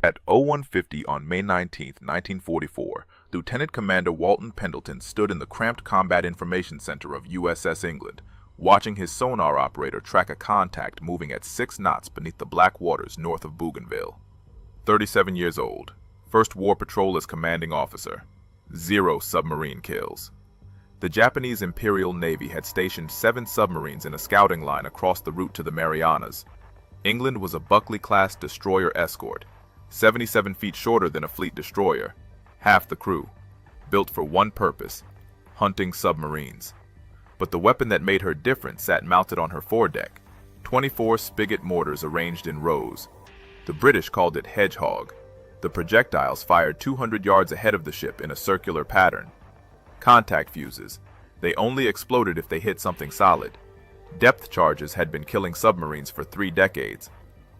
At 0150 on May 19, 1944, Lieutenant Commander Walton Pendleton stood in the cramped Combat Information Center of USS England, watching his sonar operator track a contact moving at 6 knots beneath the black waters north of Bougainville. 37 years old, first war patrol as commanding officer, 0 submarine kills. The Japanese Imperial Navy had stationed 7 submarines in a scouting line across the route to the Marianas. England was a Buckley-class destroyer escort, 77 feet shorter than a fleet destroyer, half the crew, built for one purpose, hunting submarines. But the weapon that made her different sat mounted on her foredeck, 24 spigot mortars arranged in rows. The British called it Hedgehog. The projectiles fired 200 yards ahead of the ship in a circular pattern. Contact fuses. They only exploded if they hit something solid. Depth charges had been killing submarines for 3 decades.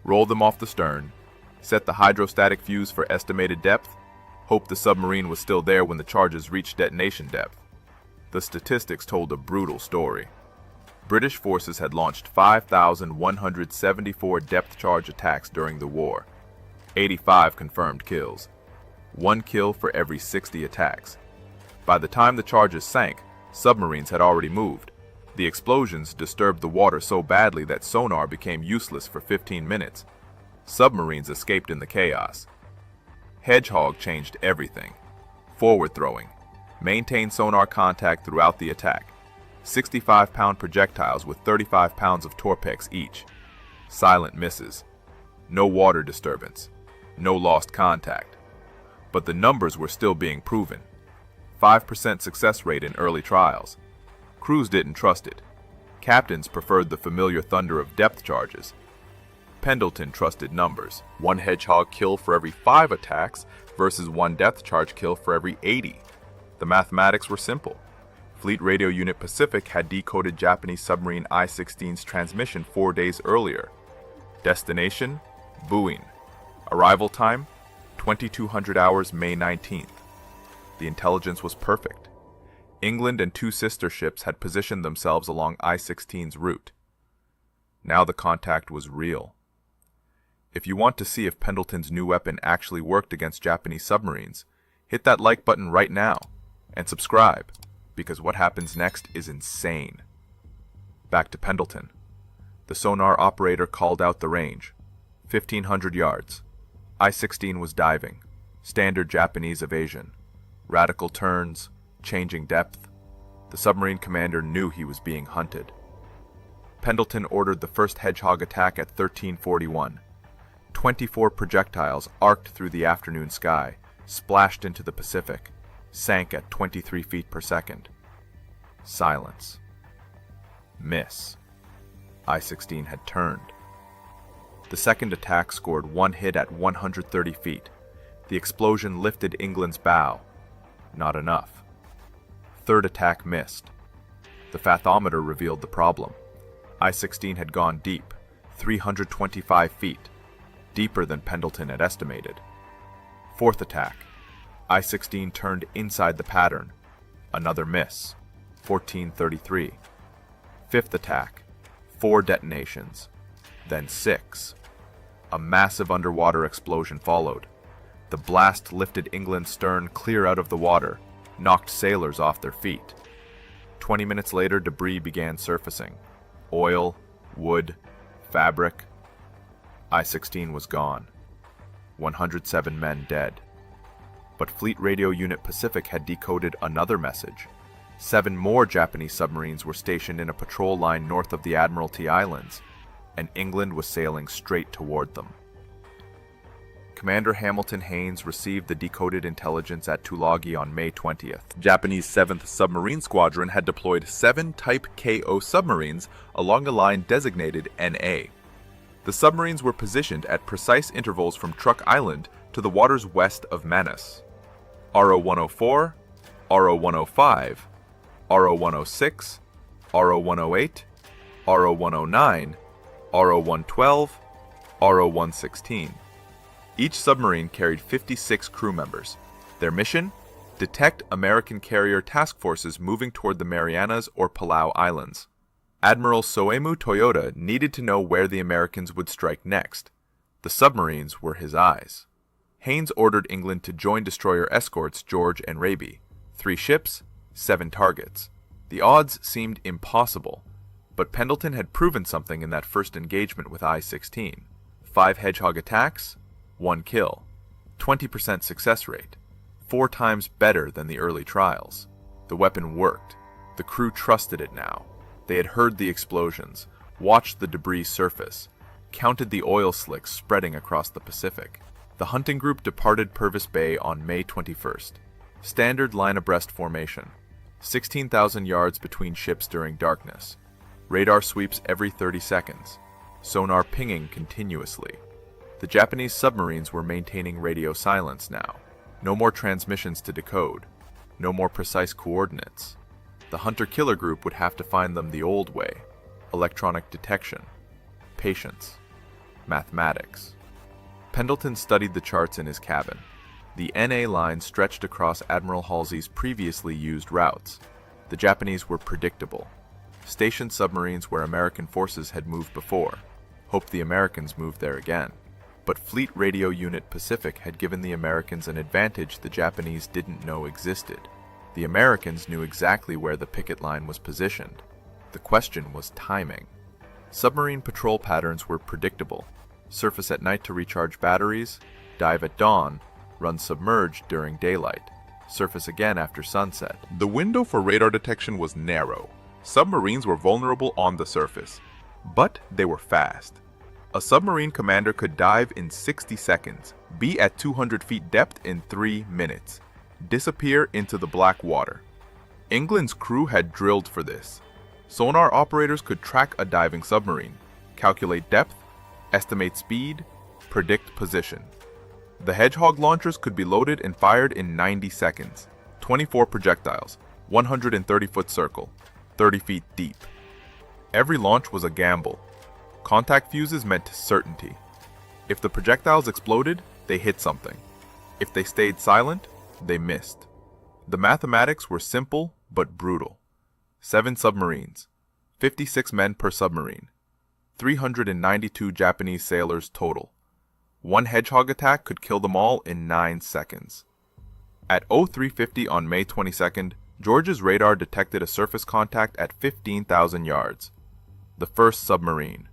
Roll them off the stern, set the hydrostatic fuse for estimated depth, hope the submarine was still there when the charges reached detonation depth. The statistics told a brutal story. British forces had launched 5,174 depth charge attacks during the war. 85 confirmed kills. 1 kill for every 60 attacks. By the time the charges sank, submarines had already moved. The explosions disturbed the water so badly that sonar became useless for 15 minutes. Submarines escaped in the chaos. Hedgehog changed everything. Forward throwing. Maintain sonar contact throughout the attack. 65-pound projectiles with 35 pounds of Torpex each. Silent misses. No water disturbance. No lost contact. But the numbers were still being proven. 5% success rate in early trials. Crews didn't trust it. Captains preferred the familiar thunder of depth charges. Pendleton trusted numbers. 1 Hedgehog kill for every 5 attacks versus 1 depth charge kill for every 80. The mathematics were simple. Fleet Radio Unit Pacific had decoded Japanese submarine I-16's transmission 4 days earlier. Destination: Buin. Arrival time: 2200 hours May 19th. The intelligence was perfect. England and 2 sister ships had positioned themselves along I-16's route. Now the contact was real. If you want to see if Pendleton's new weapon actually worked against Japanese submarines, hit that like button right now, and subscribe, because what happens next is insane. Back to Pendleton. The sonar operator called out the range. 1,500 yards. I-16 was diving. Standard Japanese evasion. Radical turns, changing depth. The submarine commander knew he was being hunted. Pendleton ordered the first Hedgehog attack at 1341. 24 projectiles arced through the afternoon sky, splashed into the Pacific, sank at 23 feet per second. Silence. Miss. I-16 had turned. The second attack scored 1 hit at 130 feet. The explosion lifted England's bow. Not enough. Third attack missed. The fathometer revealed the problem. I-16 had gone deep, 325 feet. Deeper than Pendleton had estimated. Fourth attack. I-16 turned inside the pattern. Another miss. 1433. Fifth attack. 4 detonations. Then 6. A massive underwater explosion followed. The blast lifted England's stern clear out of the water, knocked sailors off their feet. 20 minutes later, debris began surfacing. Oil, wood, fabric. I-16 was gone. 107 men dead. But Fleet Radio Unit Pacific had decoded another message. 7 more Japanese submarines were stationed in a patrol line north of the Admiralty Islands, and England was sailing straight toward them. Commander Hamilton Haines received the decoded intelligence at Tulagi on May 20th. Japanese 7th Submarine Squadron had deployed 7 Type KO submarines along a line designated NA. The submarines were positioned at precise intervals from Truk Island to the waters west of Manus. RO-104, RO-105, RO-106, RO-108, RO-109, RO-112, RO-116. Each submarine carried 56 crew members. Their mission? Detect American carrier task forces moving toward the Marianas or Palau Islands. Admiral Soemu Toyota needed to know where the Americans would strike next. The submarines were his eyes. Haynes ordered England to join destroyer escorts George and Raby. 3 ships, 7 targets. The odds seemed impossible, but Pendleton had proven something in that first engagement with I-16. 5 Hedgehog attacks, 1 kill. 20% success rate. 4 times better than the early trials. The weapon worked. The crew trusted it now. They had heard the explosions, watched the debris surface, counted the oil slicks spreading across the Pacific. The hunting group departed Purvis Bay on May 21st. Standard line abreast formation. 16,000 yards between ships during darkness. Radar sweeps every 30 seconds. Sonar pinging continuously. The Japanese submarines were maintaining radio silence now. No more transmissions to decode. No more precise coordinates. The hunter-killer group would have to find them the old way. Electronic detection. Patience. Mathematics. Pendleton studied the charts in his cabin. The NA line stretched across Admiral Halsey's previously used routes. The Japanese were predictable. Stationed submarines where American forces had moved before. Hoped the Americans moved there again. But Fleet Radio Unit Pacific had given the Americans an advantage the Japanese didn't know existed. The Americans knew exactly where the picket line was positioned. The question was timing. Submarine patrol patterns were predictable. Surface at night to recharge batteries, dive at dawn, run submerged during daylight, surface again after sunset. The window for radar detection was narrow. Submarines were vulnerable on the surface, but they were fast. A submarine commander could dive in 60 seconds, be at 200 feet depth in 3 minutes, disappear into the black water. England's crew had drilled for this. Sonar operators could track a diving submarine, calculate depth, estimate speed, predict position. The Hedgehog launchers could be loaded and fired in 90 seconds. 24 projectiles, 130-foot circle, 30 feet deep. Every launch was a gamble. Contact fuses meant certainty. If the projectiles exploded, they hit something. If they stayed silent, they missed. The mathematics were simple but brutal. 7 submarines, 56 men per submarine, 392 Japanese sailors total. 1 Hedgehog attack could kill them all in 9 seconds. At 0350 on May 22nd, George's radar detected a surface contact at 15,000 yards. The first submarine.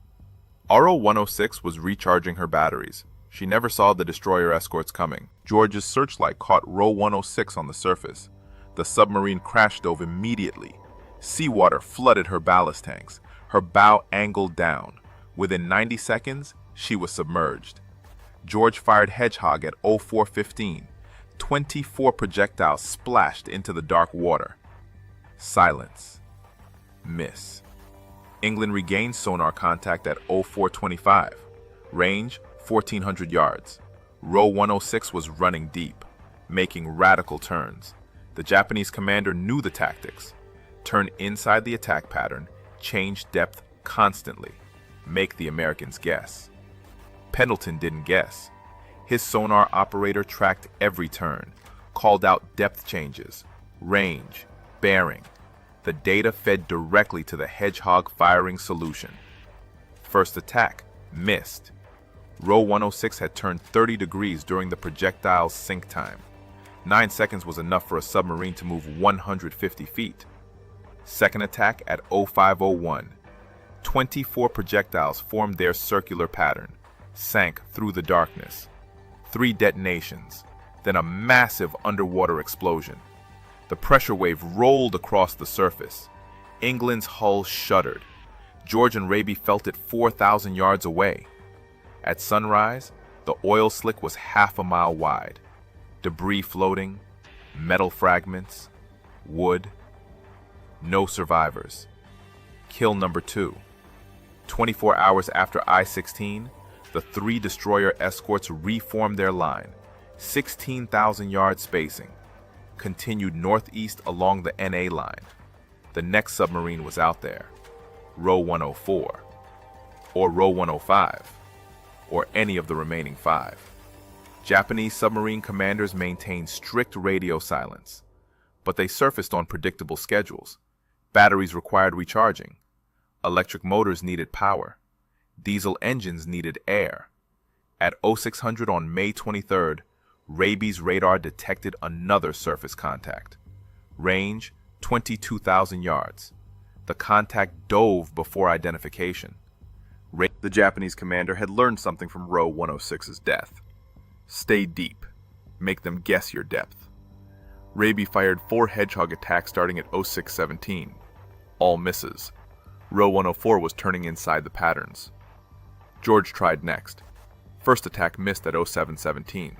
RO-106 was recharging her batteries. She never saw the destroyer escorts coming. George's searchlight caught row 106 on the surface. The submarine crash dove immediately. Seawater flooded her ballast tanks. Her bow angled down. Within 90 seconds, she was submerged. George fired Hedgehog at 0415. 24 projectiles splashed into the dark water. Silence. Miss. England regained sonar contact at 0425. Range 1,400 yards. Row 106 was running deep, making radical turns. The Japanese commander knew the tactics. Turn inside the attack pattern, change depth constantly, make the Americans guess. Pendleton didn't guess. His sonar operator tracked every turn, called out depth changes, range, bearing. The data fed directly to the Hedgehog firing solution. First attack, missed. Row 106 had turned 30 degrees during the projectile's sink time. 9 seconds was enough for a submarine to move 150 feet. Second attack at 0501. 24 projectiles formed their circular pattern, sank through the darkness. 3 detonations, then a massive underwater explosion. The pressure wave rolled across the surface. England's hull shuddered. George and Raby felt it 4,000 yards away. At sunrise, the oil slick was half a mile wide. Debris floating, metal fragments, wood. No survivors. Kill number 2. 24 hours after I-16, the 3 destroyer escorts reformed their line, 16,000 yard spacing, continued northeast along the NA line. The next submarine was out there, row 104, or row 105, or any of the remaining 5. Japanese submarine commanders maintained strict radio silence, but they surfaced on predictable schedules. Batteries required recharging. Electric motors needed power. Diesel engines needed air. At 0600 on May 23rd, Raby's radar detected another surface contact. Range, 22,000 yards. The contact dove before identification. The Japanese commander had learned something from Row 106's death. Stay deep. Make them guess your depth. Raby fired 4 Hedgehog attacks starting at 0617. All misses. Row 104 was turning inside the patterns. George tried next. First attack missed at 0717.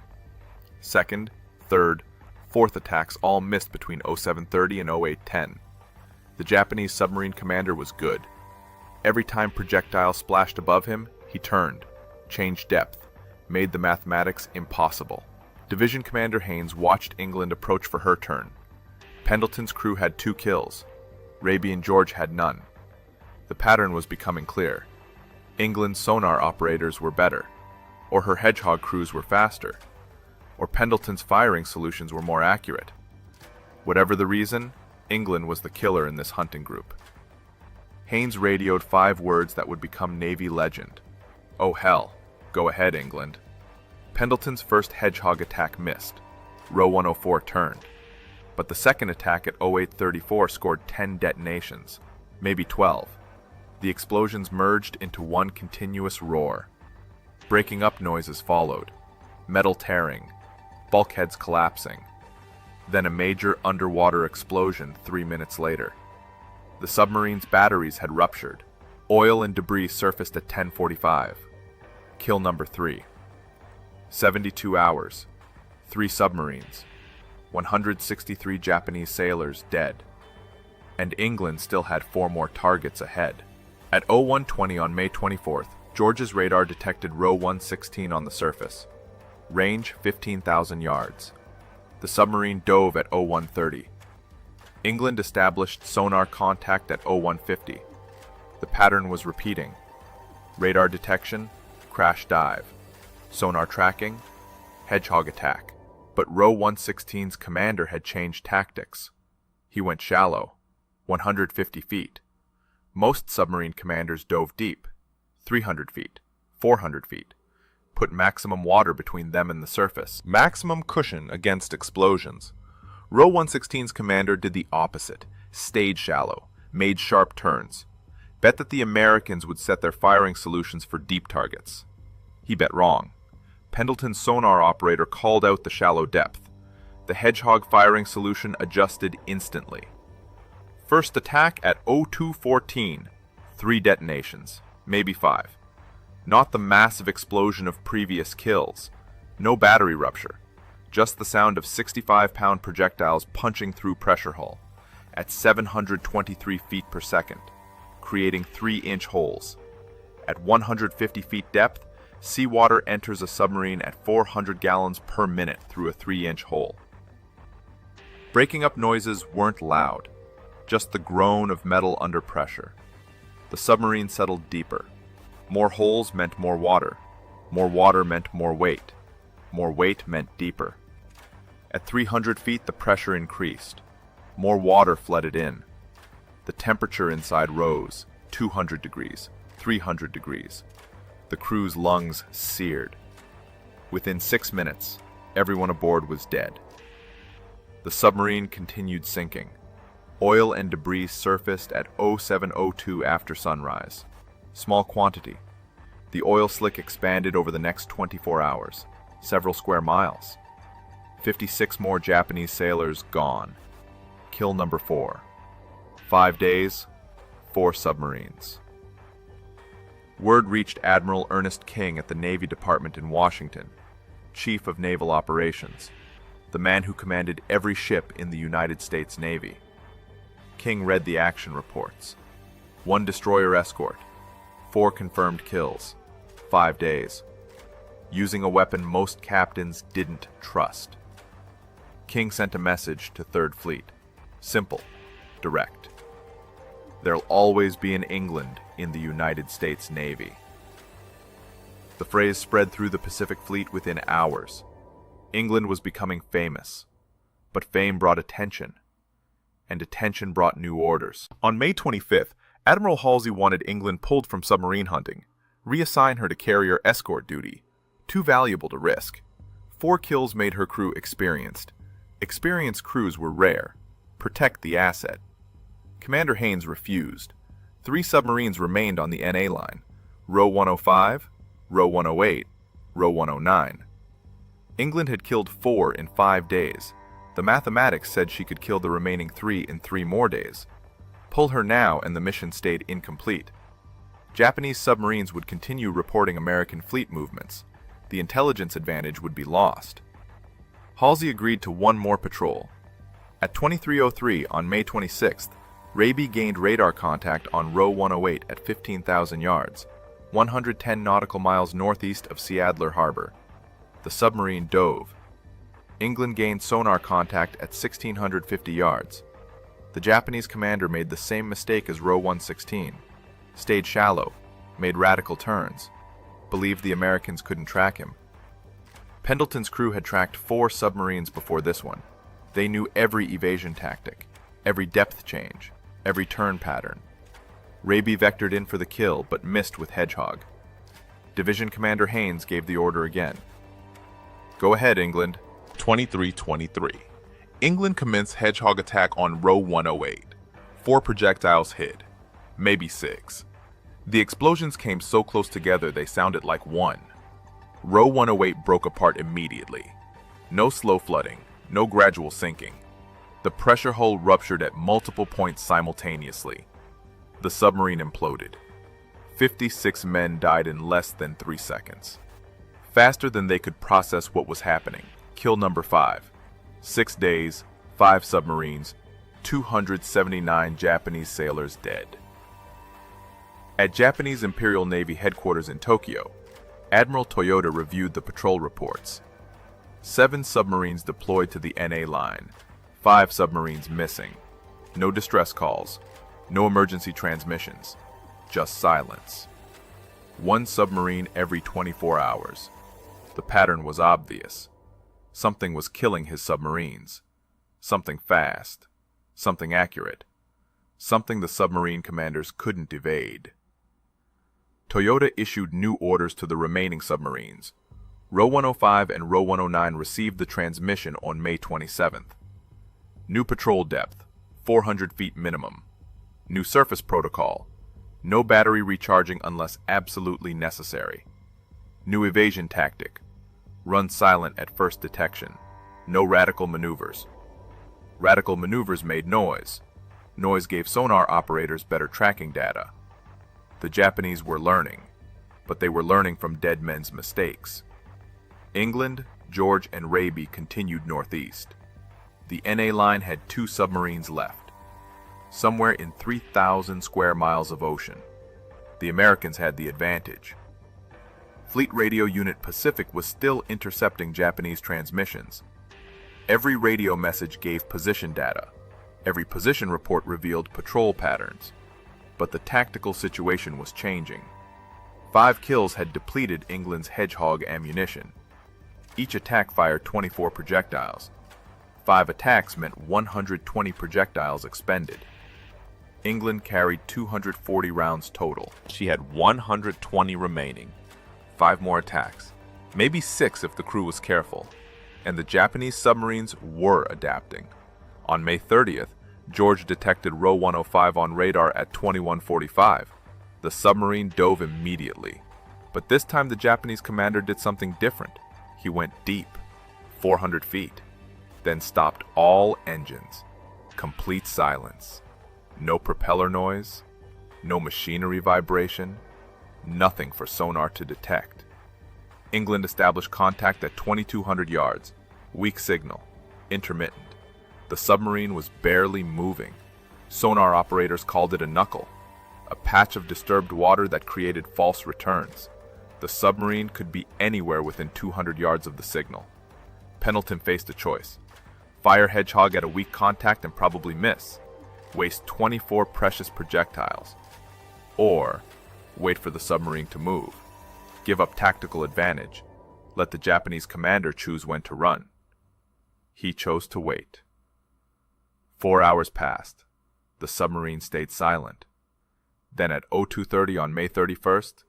Second, third, fourth attacks all missed between 0730 and 0810. The Japanese submarine commander was good. Every time projectile splashed above him, he turned, changed depth, made the mathematics impossible. Division Commander Haynes watched England approach for her turn. Pendleton's crew had 2 kills. Raby and George had none. The pattern was becoming clear. England's sonar operators were better, or her Hedgehog crews were faster, or Pendleton's firing solutions were more accurate. Whatever the reason, England was the killer in this hunting group. Haynes radioed 5 words that would become Navy legend. Oh hell, go ahead, England. Pendleton's first Hedgehog attack missed. Row 104 turned. But the second attack at 0834 scored 10 detonations, maybe 12. The explosions merged into one continuous roar. Breaking up noises followed. Metal tearing, bulkheads collapsing. Then a major underwater explosion 3 minutes later. The submarine's batteries had ruptured. Oil and debris surfaced at 10:45. Kill number 3. 72 hours. 3 submarines. 163 Japanese sailors dead. And England still had 4 more targets ahead. At 0120 on May 24th, George's radar detected Row 116 on the surface. Range 15,000 yards. The submarine dove at 0130. England established sonar contact at 0150. The pattern was repeating. Radar detection, crash dive. Sonar tracking, Hedgehog attack. But Row 116's commander had changed tactics. He went shallow, 150 feet. Most submarine commanders dove deep, 300 feet, 400 feet. Put maximum water between them and the surface. Maximum cushion against explosions. Row 116's commander did the opposite. Stayed shallow, made sharp turns. Bet that the Americans would set their firing solutions for deep targets. He bet wrong. Pendleton's sonar operator called out the shallow depth. The Hedgehog firing solution adjusted instantly. First attack at 0214. 3 detonations, maybe 5. Not the massive explosion of previous kills. No battery rupture. Just the sound of 65-pound projectiles punching through pressure hull at 723 feet per second, creating 3-inch holes. At 150 feet depth, seawater enters a submarine at 400 gallons per minute through a 3-inch hole. Breaking up noises weren't loud, just the groan of metal under pressure. The submarine settled deeper. More holes meant more water. More water meant more weight. More weight meant deeper. At 300 feet, the pressure increased. More water flooded in. The temperature inside rose, 200 degrees, 300 degrees. The crew's lungs seared. Within 6 minutes, everyone aboard was dead. The submarine continued sinking. Oil and debris surfaced at 0702 after sunrise. Small quantity. The oil slick expanded over the next 24 hours, several square miles. 56 more Japanese sailors gone. Kill number 4. 5 days, 4 submarines. Word reached Admiral Ernest King at the Navy Department in Washington, Chief of Naval Operations, the man who commanded every ship in the United States Navy. King read the action reports. 1 destroyer escort, 4 confirmed kills, 5 days. Using a weapon most captains didn't trust. King sent a message to 3rd Fleet. Simple, direct. There'll always be an England in the United States Navy. The phrase spread through the Pacific Fleet within hours. England was becoming famous, but fame brought attention, and attention brought new orders. On May 25th, Admiral Halsey wanted England pulled from submarine hunting, reassign her to carrier escort duty, too valuable to risk. 4 kills made her crew experienced. Experienced crews were rare. Protect the asset. Commander Haynes refused. 3 submarines remained on the NA line. Row 105, Row 108, Row 109. England had killed 4 in 5 days. The mathematics said she could kill the remaining 3 in 3 more days. Pull her now and the mission stayed incomplete. Japanese submarines would continue reporting American fleet movements. The intelligence advantage would be lost. Halsey agreed to one more patrol. At 23:03 on May 26th, Raby gained radar contact on Row 108 at 15,000 yards, 110 nautical miles northeast of Seadler Harbor. The submarine dove. England gained sonar contact at 1,650 yards. The Japanese commander made the same mistake as Row 116, stayed shallow, made radical turns, believed the Americans couldn't track him. Pendleton's crew had tracked 4 submarines before this one. They knew every evasion tactic, every depth change, every turn pattern. Raby vectored in for the kill but missed with Hedgehog. Division Commander Haynes gave the order again. Go ahead, England. 23:23. England commenced Hedgehog attack on Row 108. 4 projectiles hit. Maybe 6. The explosions came so close together they sounded like one. Row 108 broke apart immediately. No slow flooding, no gradual sinking. The pressure hull ruptured at multiple points simultaneously. The submarine imploded. 56 men died in less than 3 seconds. Faster than they could process what was happening. Kill number 5. 6 days, 5 submarines, 279 Japanese sailors dead. At Japanese Imperial Navy headquarters in Tokyo, Admiral Toyota reviewed the patrol reports. 7 submarines deployed to the NA line, 5 submarines missing. No distress calls, no emergency transmissions, just silence. 1 submarine every 24 hours. The pattern was obvious. Something was killing his submarines. Something fast. Something accurate. Something the submarine commanders couldn't evade. Toyota issued new orders to the remaining submarines. Row 105 and Row 109 received the transmission on May 27th. New patrol depth, 400 feet minimum. New surface protocol, no battery recharging unless absolutely necessary. New evasion tactic, run silent at first detection. No radical maneuvers. Radical maneuvers made noise. Noise gave sonar operators better tracking data. The Japanese were learning, but they were learning from dead men's mistakes. England, George, and Raby continued northeast. The NA line had 2 submarines left, somewhere in 3,000 square miles of ocean. The Americans had the advantage. Fleet Radio Unit Pacific was still intercepting Japanese transmissions. Every radio message gave position data. Every position report revealed patrol patterns. But the tactical situation was changing. 5 kills had depleted England's Hedgehog ammunition. Each attack fired 24 projectiles. 5 attacks meant 120 projectiles expended. England carried 240 rounds total. She had 120 remaining. 5 more attacks, maybe 6 if the crew was careful. And the Japanese submarines were adapting. On May 30th, George detected Row 105 on radar at 21:45. The submarine dove immediately. But this time the Japanese commander did something different. He went deep, 400 feet, then stopped all engines. Complete silence. No propeller noise, no machinery vibration, nothing for sonar to detect. England established contact at 2,200 yards. Weak signal, intermittent. The submarine was barely moving. Sonar operators called it a knuckle, a patch of disturbed water that created false returns. The submarine could be anywhere within 200 yards of the signal. Pendleton faced a choice. Fire Hedgehog at a weak contact and probably miss. Waste 24 precious projectiles. Or wait for the submarine to move. Give up tactical advantage. Let the Japanese commander choose when to run. He chose to wait. 4 hours passed. The submarine stayed silent. Then at 02:30 on May 31st,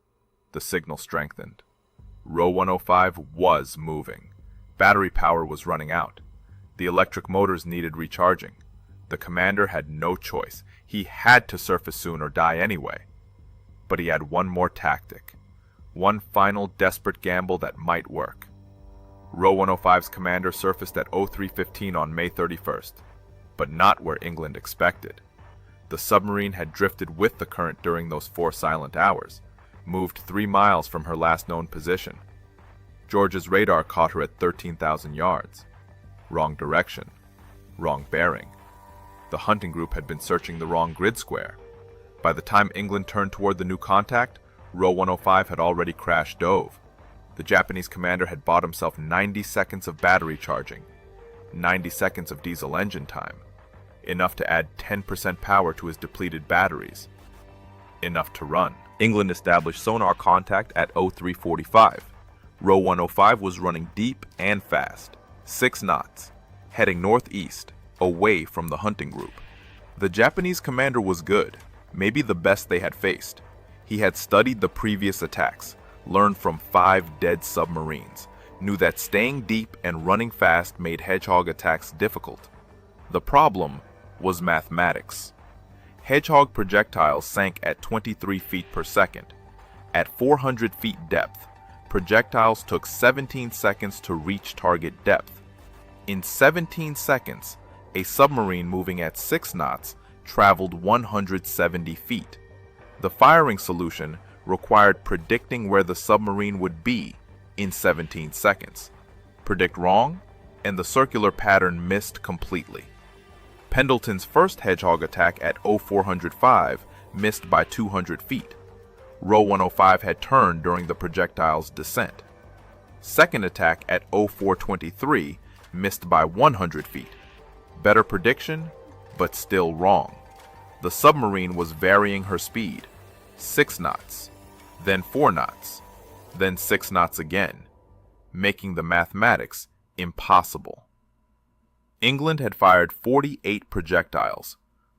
the signal strengthened. Row 105 was moving. Battery power was running out. The electric motors needed recharging. The commander had no choice. He had to surface soon or die anyway. But he had one more tactic. One final desperate gamble that might work. Row 105's commander surfaced at 03:15 on May 31st, but not where England expected. The submarine had drifted with the current during those 4 silent hours, moved 3 miles from her last known position. George's radar caught her at 13,000 yards. Wrong direction. Wrong bearing. The hunting group had been searching the wrong grid square. By the time England turned toward the new contact, Row 105 had already crash-dove. The Japanese commander had bought himself 90 seconds of battery charging, 90 seconds of diesel engine time, enough to add 10% power to his depleted batteries. Enough to run. England established sonar contact at 03:45. Row 105 was running deep and fast, 6 knots, heading northeast, away from the hunting group. The Japanese commander was good, maybe the best they had faced. He had studied the previous attacks, learned from 5 dead submarines, knew that staying deep and running fast made Hedgehog attacks difficult. The problem was mathematics. Hedgehog projectiles sank at 23 feet per second. At 400 feet depth, projectiles took 17 seconds to reach target depth. In 17 seconds, a submarine moving at 6 knots traveled 170 feet. The firing solution required predicting where the submarine would be in 17 seconds. Predict wrong, and the circular pattern missed completely. Pendleton's first Hedgehog attack at 0405 missed by 200 feet. Row 105 had turned during the projectile's descent. Second attack at 0423 missed by 100 feet. Better prediction, but still wrong. The submarine was varying her speed. 6 knots, then 4 knots, then 6 knots again, making the mathematics impossible. England had fired 48 projectiles.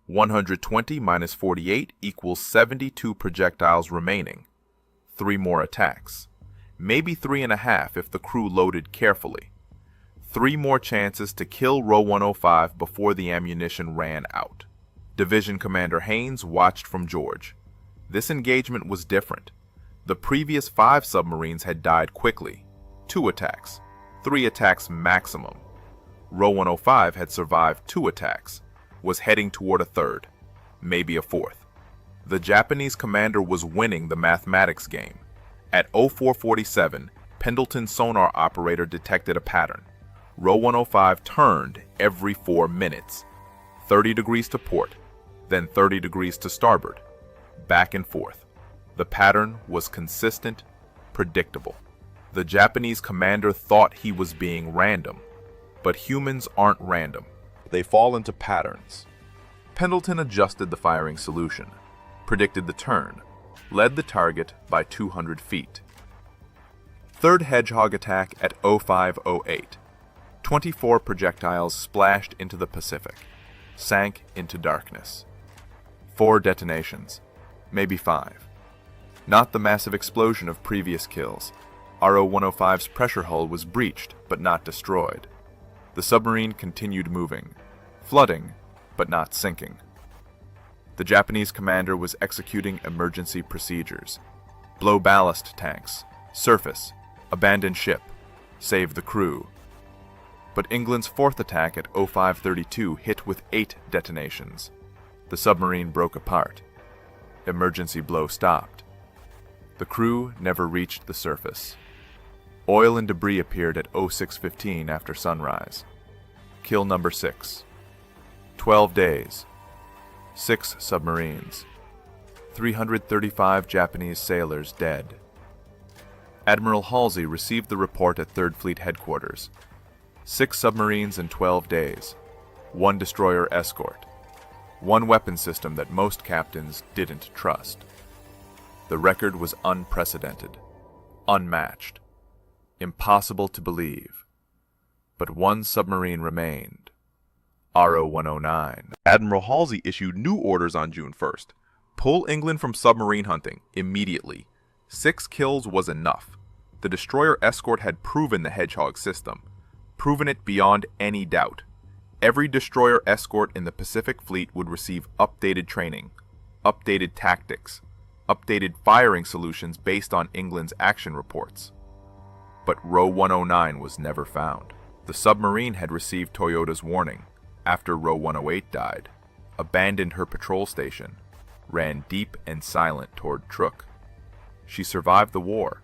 120 minus 48 equals 72 projectiles remaining. 3 more attacks. Maybe 3.5 if the crew loaded carefully. 3 more chances to kill Row 105 before the ammunition ran out. Division Commander Haynes watched from George. This engagement was different. The previous 5 submarines had died quickly. 2 attacks. 3 attacks maximum. Row 105 had survived 2 attacks, was heading toward a 3rd, maybe a 4th. The Japanese commander was winning the mathematics game. At 0447, Pendleton's sonar operator detected a pattern. Row 105 turned every 4 minutes. 30 degrees to port, then 30 degrees to starboard. Back and forth. The pattern was consistent, predictable. The Japanese commander thought he was being random, but humans aren't random. They fall into patterns. Pendleton adjusted the firing solution, predicted the turn, led the target by 200 feet. Third Hedgehog attack at 0508. 24 projectiles splashed into the Pacific, sank into darkness. 4 detonations, maybe 5. Not the massive explosion of previous kills. RO 105's pressure hull was breached, but not destroyed. The submarine continued moving, flooding, but not sinking. The Japanese commander was executing emergency procedures. Blow ballast tanks, surface, abandon ship, save the crew. But England's 4th attack at 0532 hit with 8 detonations. The submarine broke apart. Emergency blow stopped. The crew never reached the surface. Oil and debris appeared at 0615 after sunrise. Kill number 6. 12 days. 6 submarines. 335 Japanese sailors dead. Admiral Halsey received the report at 3rd Fleet Headquarters. 6 submarines in 12 days. 1 destroyer escort. 1 weapon system that most captains didn't trust. The record was unprecedented, unmatched, impossible to believe. But 1 submarine remained. RO 109. Admiral Halsey issued new orders on June 1st. Pull England from submarine hunting immediately. 6 kills was enough. The destroyer escort had proven the Hedgehog system. proven it beyond any doubt. Every destroyer escort in the Pacific Fleet would receive updated training, updated tactics, updated firing solutions based on England's action reports. But Row 109 was never found. The submarine had received Toyota's warning after Row 108 died, abandoned her patrol station, ran deep and silent toward Truk. She survived the war,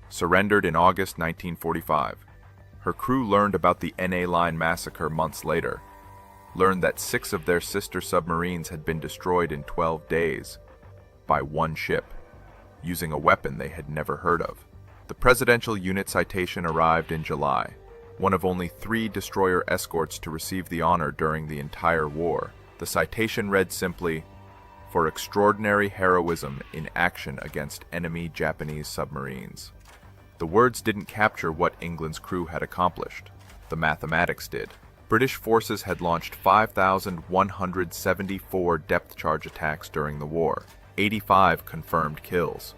surrendered in August 1945. Her crew learned about the NA Line massacre months later, learned that 6 of their sister submarines had been destroyed in 12 days by one ship, using a weapon they had never heard of. The Presidential Unit Citation arrived in July, one of only 3 destroyer escorts to receive the honor during the entire war. The citation read simply, "For extraordinary heroism in action against enemy Japanese submarines." The words didn't capture what England's crew had accomplished. The mathematics did. British forces had launched 5,174 depth charge attacks during the war, 85 confirmed kills,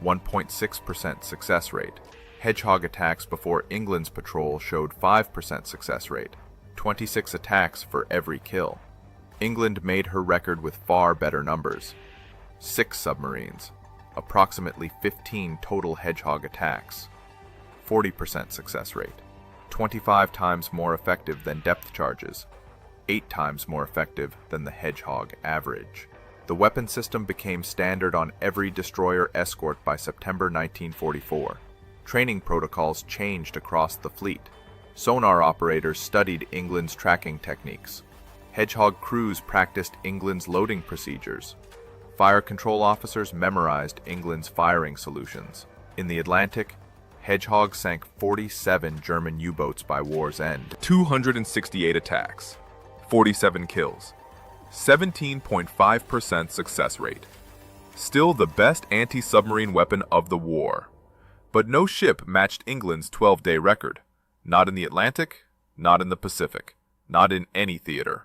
1.6% success rate. Hedgehog attacks before England's patrol showed 5% success rate, 26 attacks for every kill. England made her record with far better numbers. 6 submarines, approximately 15 total Hedgehog attacks, 40% success rate, 25 times more effective than depth charges, 8 times more effective than the Hedgehog average. The weapon system became standard on every destroyer escort by September 1944. Training protocols changed across the fleet. Sonar operators studied England's tracking techniques. Hedgehog crews practiced England's loading procedures. Fire control officers memorized England's firing solutions. In the Atlantic, Hedgehog sank 47 German U-boats by war's end. 268 attacks, 47 kills, 17.5% success rate. Still the best anti-submarine weapon of the war. But no ship matched England's 12-day record. Not in the Atlantic, not in the Pacific, not in any theater.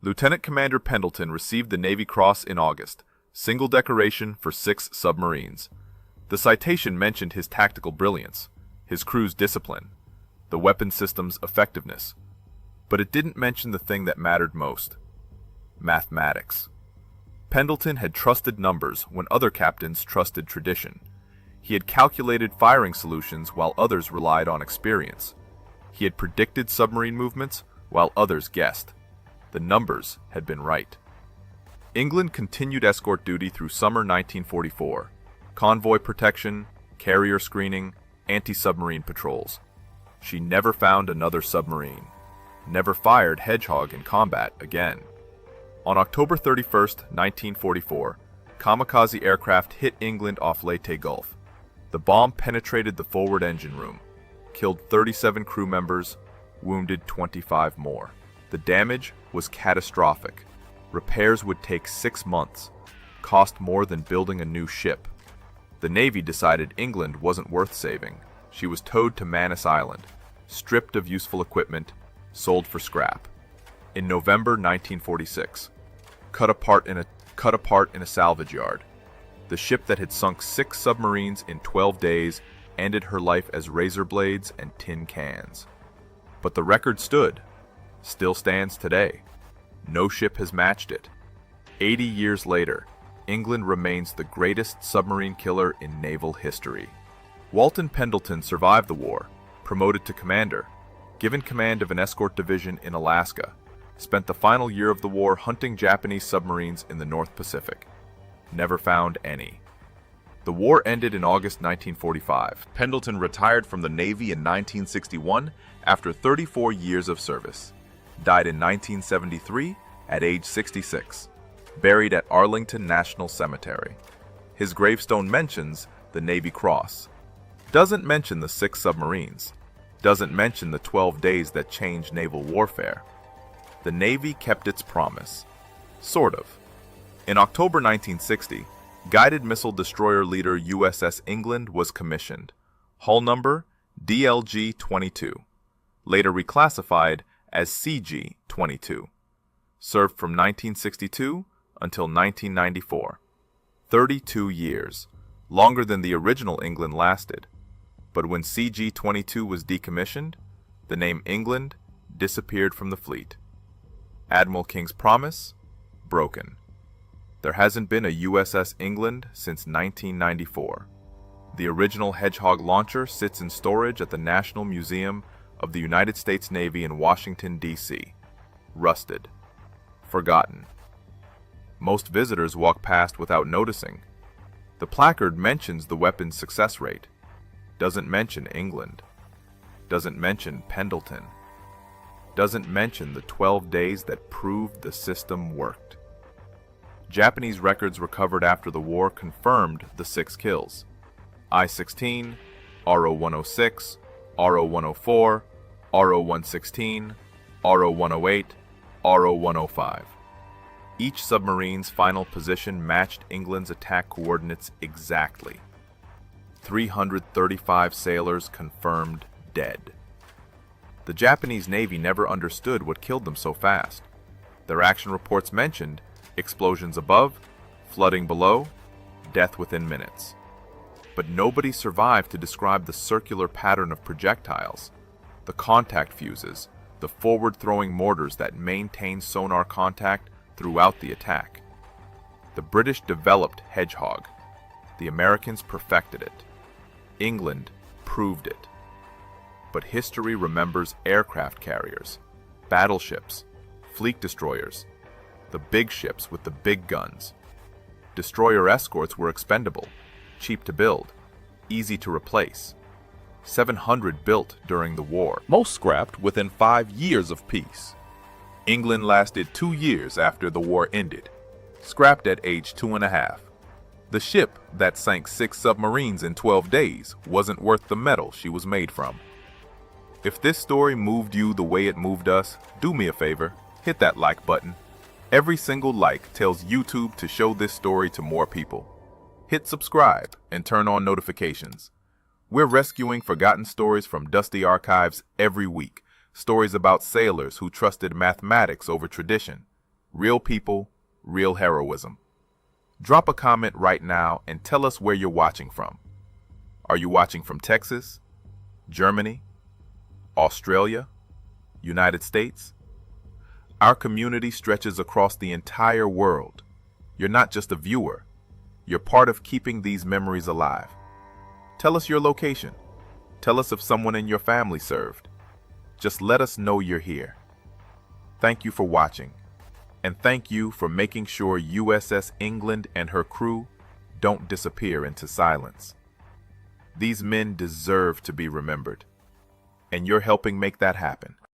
Lieutenant Commander Pendleton received the Navy Cross in August, single decoration for 6 submarines. The citation mentioned his tactical brilliance, his crew's discipline, the weapon system's effectiveness. But it didn't mention the thing that mattered most: mathematics. Pendleton had trusted numbers when other captains trusted tradition. He had calculated firing solutions while others relied on experience. He had predicted submarine movements while others guessed. The numbers had been right. England continued escort duty through summer 1944. Convoy protection, carrier screening, anti-submarine patrols. She never found another submarine. Never fired Hedgehog in combat again. On October 31st, 1944, kamikaze aircraft hit England off Leyte Gulf. The bomb penetrated the forward engine room, killed 37 crew members, wounded 25 more. The damage was catastrophic. Repairs would take 6 months, cost more than building a new ship. The Navy decided England wasn't worth saving. She was towed to Manus Island, stripped of useful equipment, sold for scrap. In November 1946, cut apart in a salvage yard. The ship that had sunk 6 submarines in 12 days ended her life as razor blades and tin cans. But the record stood, still stands today. No ship has matched it. 80 years later, England remains the greatest submarine killer in naval history. Walton Pendleton survived the war, promoted to commander, given command of an escort division in Alaska, spent the final year of the war hunting Japanese submarines in the North Pacific. Never found any. The war ended in August 1945. Pendleton retired from the Navy in 1961 after 34 years of service. Died in 1973 at age 66. Buried at Arlington National Cemetery. His gravestone mentions the Navy Cross. Doesn't mention the 6 submarines. Doesn't mention the 12 days that changed naval warfare. The Navy kept its promise. Sort of. In October 1960, guided missile destroyer leader USS England was commissioned. Hull number DLG-22. Later reclassified as CG-22. Served from 1962 until 1994. 32 years. Longer than the original England lasted. But when CG-22 was decommissioned, The name England disappeared from the fleet. Admiral King's promise broken. There hasn't been a USS England since 1994. The original Hedgehog launcher sits in storage at the National Museum of the United States Navy in Washington, D.C. Rusted. Forgotten. Most visitors walk past without noticing. The placard mentions the weapon's success rate, doesn't mention England, doesn't mention Pendleton, doesn't mention the 12 days that proved the system worked. Japanese records recovered after the war confirmed the 6 kills. I-16, RO-106, RO-104, RO-116, RO-108, RO-105. Each submarine's final position matched England's attack coordinates exactly. 335 sailors confirmed dead. The Japanese Navy never understood what killed them so fast. Their action reports mentioned explosions above, flooding below, death within minutes. But nobody survived to describe the circular pattern of projectiles, the contact fuses, the forward-throwing mortars that maintained sonar contact throughout the attack. The British developed Hedgehog. The Americans perfected it. England proved it. But history remembers aircraft carriers, battleships, fleet destroyers, the big ships with the big guns. Destroyer escorts were expendable, cheap to build, easy to replace. 700 built during the war, Most scrapped within 5 years of peace. England lasted 2 years after the war ended, scrapped at age 2.5. The ship that sank 6 submarines in 12 days wasn't worth the metal she was made from. If this story moved you the way it moved us, do me a favor, hit that like button. Every single like tells YouTube to show this story to more people. Hit subscribe and turn on notifications. We're rescuing forgotten stories from dusty archives every week. Stories about sailors who trusted mathematics over tradition. Real people, real heroism. Drop a comment right now and tell us where you're watching from. Are you watching from Texas, Germany, Australia, United States? Our community stretches across the entire world. You're not just a viewer. You're part of keeping these memories alive. Tell us your location. Tell us if someone in your family served. Just let us know you're here. Thank you for watching. And thank you for making sure USS England and her crew don't disappear into silence. These men deserve to be remembered. And you're helping make that happen.